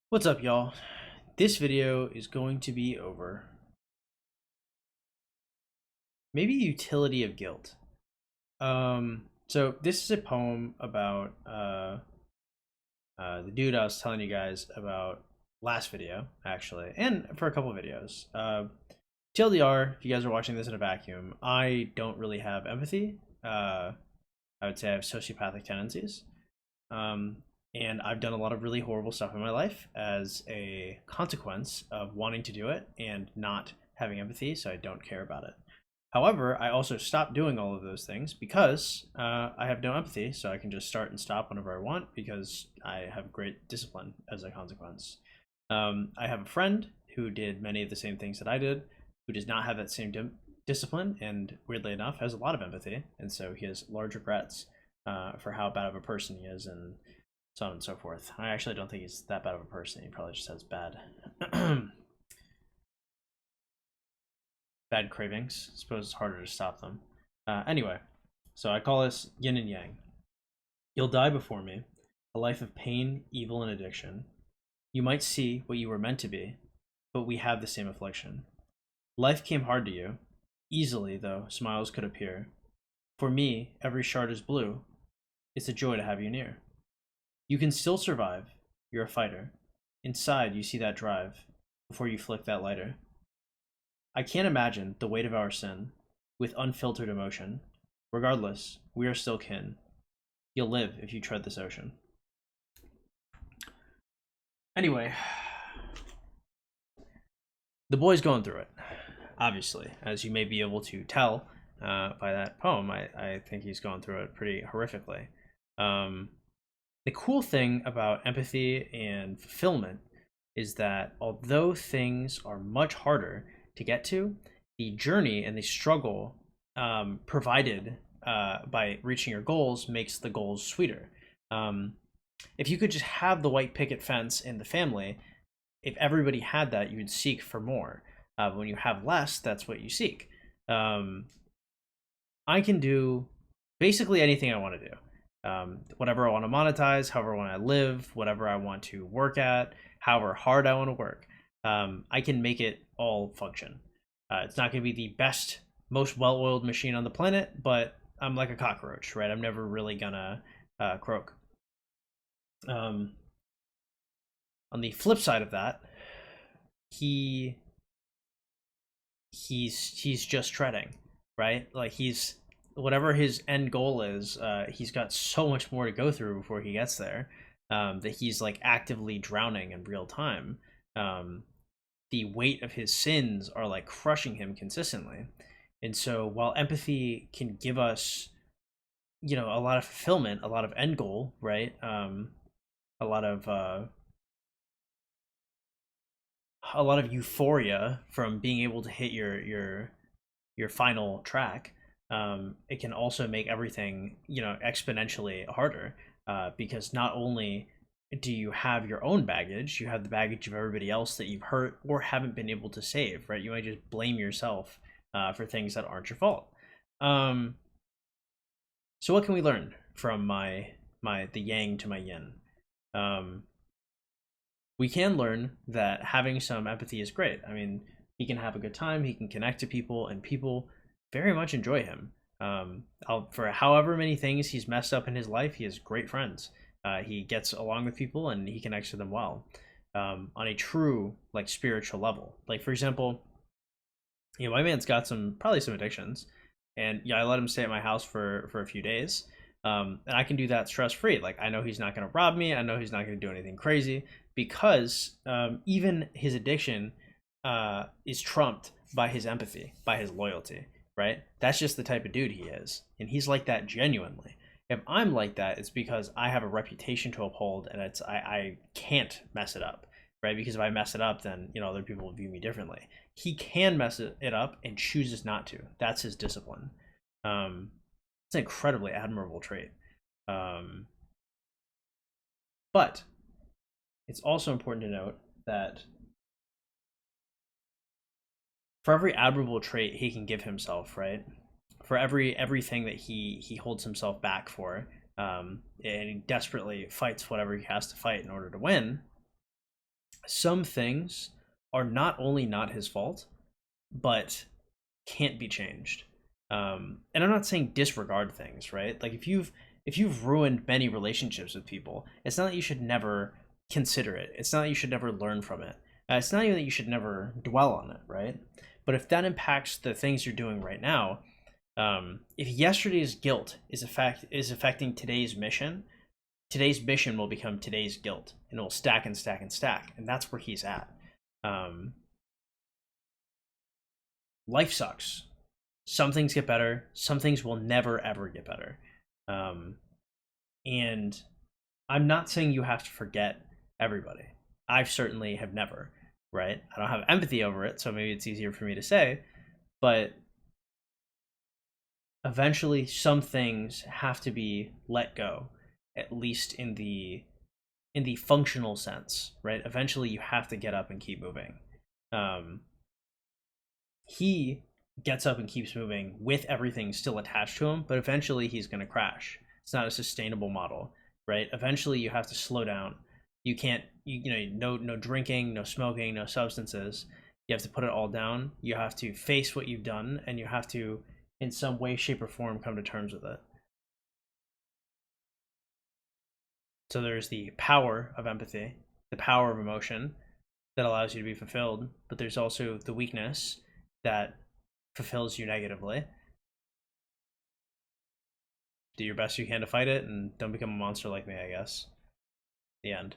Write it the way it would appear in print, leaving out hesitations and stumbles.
What's up, y'all? This video is going to be over maybe utility of guilt. So this is a poem about the dude I was telling you guys about last video, actually, and for a couple of videos. TLDR, if you guys are watching this in a vacuum, I don't really have empathy. I would say I have sociopathic tendencies. Um, and I've done a lot of really horrible stuff in my life as a consequence of wanting to do it and not having empathy, so I don't care about it. However, I also stopped doing all of those things because I have no empathy, so I can just start and stop whenever I want because I have great discipline as a consequence. I have a friend who did many of the same things that I did, who does not have that same discipline, and weirdly enough, has a lot of empathy, and so he has large regrets for how bad of a person he is, and so on and so forth. I actually don't think he's that bad of a person. He probably just has bad, bad cravings. I suppose it's harder to stop them. Anyway, so I call this yin and yang. You'll die before me, a life of pain, evil, and addiction. You might see what you were meant to be, but we have the same affliction. Life came hard to you. Easily, though, smiles could appear. For me, every shard is blue. It's a joy to have you near. You can still survive. You're a fighter. Inside, you see that drive before you flick that lighter. I can't imagine the weight of our sin with unfiltered emotion. Regardless, we are still kin. You'll live if you tread this ocean. Anyway, the boy's going through it, obviously, as you may be able to tell by that poem. I think he's going through it pretty horrifically. Um, the cool thing about empathy and fulfillment is that although things are much harder to get to, the journey and the struggle provided by reaching your goals makes the goals sweeter. Um, if you could just have the white picket fence in the family, if everybody had that, you'd seek for more. When you have less, that's what you seek. Um, I can do basically anything I want to do. Whatever I want to monetize, however I want to live, whatever I want to work at, however hard I want to work, I can make it all function. It's not going to be the best, most well-oiled machine on the planet, but I'm like a cockroach, right? I'm never really gonna croak. Um, on the flip side of that, he he's just treading, right? Like he's whatever his end goal is, he's got so much more to go through before he gets there, that he's like actively drowning in real time. Um, the weight of his sins are like crushing him consistently, and so while empathy can give us, a lot of fulfillment, a lot of end goal, right? A lot of a lot of euphoria from being able to hit your final track. It can also make everything exponentially harder, because not only do you have your own baggage, you have the baggage of everybody else that you've hurt or haven't been able to save, right? You might just blame yourself for things that aren't your fault. um, so what can we learn from my the yang to my yin? um, we can learn that having some empathy is great. I mean, he can have a good time, he can connect to people, and people very much enjoy him. For however many things he's messed up in his life, he has great friends. He gets along with people and he connects with them well, on a true like spiritual level. Like for example, my man's got probably some addictions, and I let him stay at my house for a few days, and I can do that stress free. Like I know he's not going to rob me. I know he's not going to do anything crazy because even his addiction is trumped by his empathy, by his loyalty. Right? That's just the type of dude he is, and he's like that genuinely. If I'm like that, it's because I have a reputation to uphold, and I can't mess it up, right? Because if I mess it up, then other people will view me differently. He can mess it up and chooses not to. That's his discipline. It's an incredibly admirable trait. Um, but it's also important to note that for every admirable trait he can give himself, right? For everything that he holds himself back for, and he desperately fights whatever he has to fight in order to win. some things are not only not his fault, but can't be changed. And I'm not saying disregard things, right? Like if you've ruined many relationships with people, it's not that you should never consider it. It's not that you should never learn from it. It's not even that you should never dwell on it, right? But if that impacts the things you're doing right now, if yesterday's guilt is affecting today's mission will become today's guilt, and it will stack and stack and stack, and that's where he's at. Um, Life sucks. Some things get better. Some things will never ever get better. Um, and I'm not saying you have to forget everybody. I certainly have never, right? I don't have empathy over it, so maybe it's easier for me to say. But eventually, some things have to be let go, at least in the functional sense, right? Eventually, you have to get up and keep moving. Um, he gets up and keeps moving with everything still attached to him, but eventually he's going to crash. It's not a sustainable model, right? Eventually you have to slow down. You can't, no drinking, no smoking, no substances. You have to put it all down. You have to face what you've done, and you have to, in some way, shape, or form, come to terms with it. So there's the power of empathy, the power of emotion that allows you to be fulfilled, but there's also the weakness that fulfills you negatively. Do your best you can to fight it, and don't become a monster like me, I guess. The end.